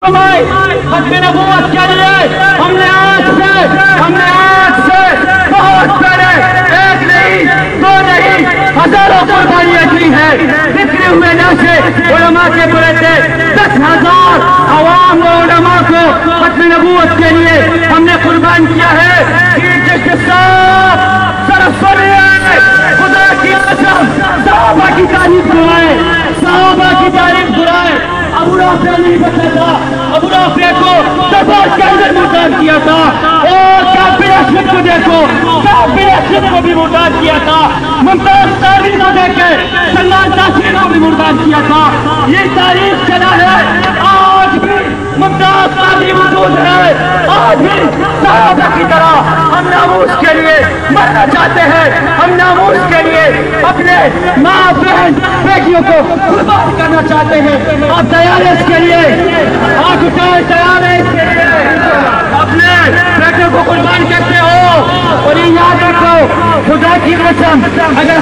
ختم نبوت کے لیے ہم نے آج سے بہت پہلے ایک نہیں دو نہیں ہزاروں قربانیاں کی ہیں. بکھرے ہوئے لاشیں علماء کے پڑے تھے. 10,000 عوام و علماء کو ختم نبوت کے لیے ہم نے قربان کیا ہے. جس کے ساتھ خدا کی قسم صحابہ کی تعریف کرائے ابو رافع نہیں بچا تھا. ابو رافع کو دربار کے اندر مردار کیا تھا. اور کافر اشرف کو دیکھو, کافر اشرف کو بھی مردار کیا تھا. ممتاز تاریخ کو دیکھ کے سلمان تاثیر کو بھی مردار کیا تھا. یہ تاریخ چلا ہے. آج بھی ممتاز تاریخ موجود ہے. آج بھی صحابہ کی طرح ہم ناموس کے لیے مرنا چاہتے ہیں. ہم ناموس کے لیے اپنے ماں بہن بیٹیوں کو قربان کرنا چاہتے ہیں. آپ تیار ہیں اس کے لیے؟ آپ اٹھائیں, تیار ہیں اس کے لیے؟ اپنے بیٹوں کو قربان کرتے ہو. اور یہ یاد رکھو, خدا کی قسم اگر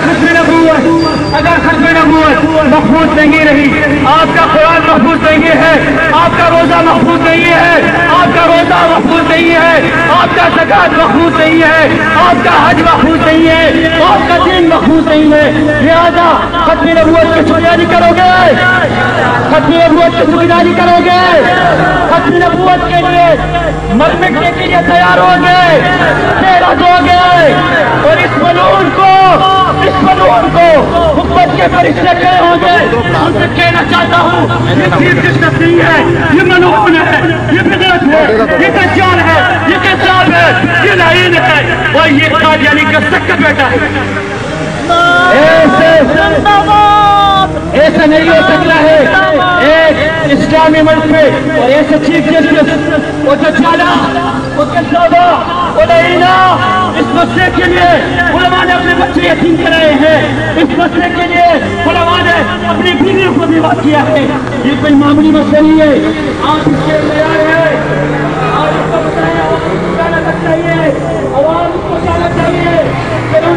ختم نبوت محفوظ نہیں رہی, آپ کا قرآن محفوظ نہیں ہے, آپ کا روزہ محفوظ نہیں ہے, آپ کا روزہ محفوظ نہیں ہے, آپ کا زکات محفوظ نہیں ہے, آپ کا حج محفوظ نہیں ہے, آپ کا دین محفوظ نہیں ہے. لہذا ختم نبوت کی چوریانی کرو گے, ختم نبوت کی چوریانی کرو گے, ختم نبوت کے لیے مر مٹنے کے لیے تیار ہو گے, تیرا دو گے. اور اس فنون کو حکومت کے فرشتے کھڑے ہوں گے. ان سے کہنا چاہتا ہوں, یہ چیز دلچسپ نہیں ہے, یہ ملعون ہے, یہ بدعت ہے, یہ دجال ہے, یہ کذاب ہے, یہ لعین ہے, اور یہ قادیانی کا سکت بیٹا ہے. ایسا نہیں ہو سکتا ہے ایک اسلامی ملک میں. اور ایسے چیف جسٹس وہ دجالہ, وہ کذابہ, وہ لعینہ, اس مسئلے کے لیے علماء نے اپنے بچے یتیم کرائے ہیں. اس مسئلے کے لیے علماء نے اپنی بیویوں کو بیوہ کیا ہے. یہ کوئی معمولی مسئلہ نہیں ہے. آپ اس کے تیار ہیں؟ آپ اس کو بتائیں, عوام کو جانا چاہیے, عوام کو جانا چاہیے. چلو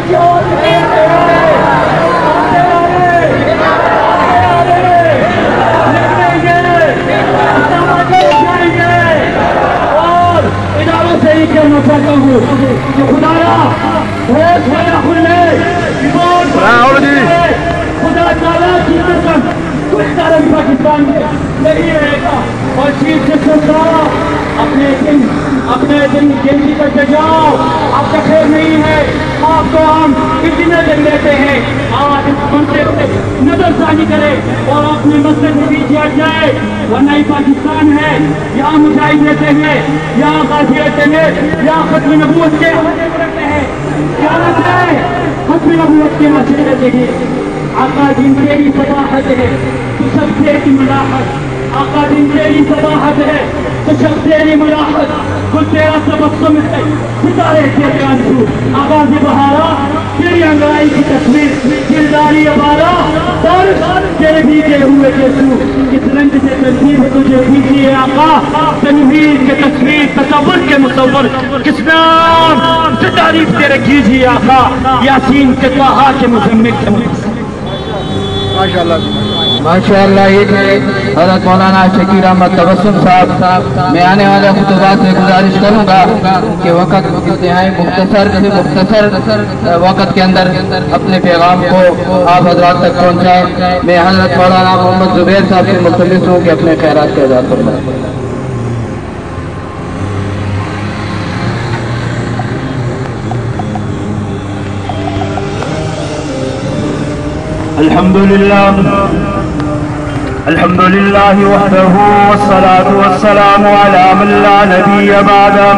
کہنا چاہتا ہوں کہ خدایا بہت بڑا کھلے, خدا تعالیٰ کی قسم کچھ طرح پاکستان میں نہیں رہے گا. اور چیز سے سنتا اپنے دن گنتی کرتے جاؤ, آپ کا خیر نہیں ہے. آپ کو ہم کتنے دن لیتے ہیں, آج اس منصب سے نظر ثانی کرے اور اپنے مسجد سے پیچھے ہٹ جائے. ورنہ ہی پاکستان ہے, یہاں مجاہد رہتے ہیں, یہاں غازی رہتے ہیں, یہاں ختم نبوت کے رہتے ہیں. کیا رہتے ہیں؟ ختم نبوت کے مسئلے رہتے ہیں. آقا دین تیری صباحت ہے تو سب تیری ملاحت, آقا دین تیری صباحت ہے تو سب تیری ملاحت. خود تیرا تبسم ہے, ستارے تیرے آنسو, آغاز بہارا تیری انگڑائی کی تصویر, دلداری ابارا اور تیرے بھیگے ہوئے جیسو. کس رنگ سے تنظیم تجھے بھیجی ہے آقا, تنویر کے تصویر, تصور کے مصور, کس نام سے تعریف تیرے کیجیے آقا, یاسین کے طہا کے مزمل کے مصور. ماشاءاللہ. یہ حضرت مولانا شکیر احمد تبسم صاحب, میں آنے والے خطبات سے گزارش کروں گا کہ وقت انتہائی مختصر وقت کے اندر اپنے پیغام کو آپ حضرات تک پہنچائیں. میں حضرت مولانا محمد زبیر صاحب سے ملتمس ہوں کہ اپنے خیرات کا اظہار فرمائیں. الحمد لله وحده والصلاة والسلام على من لا نبي بعده.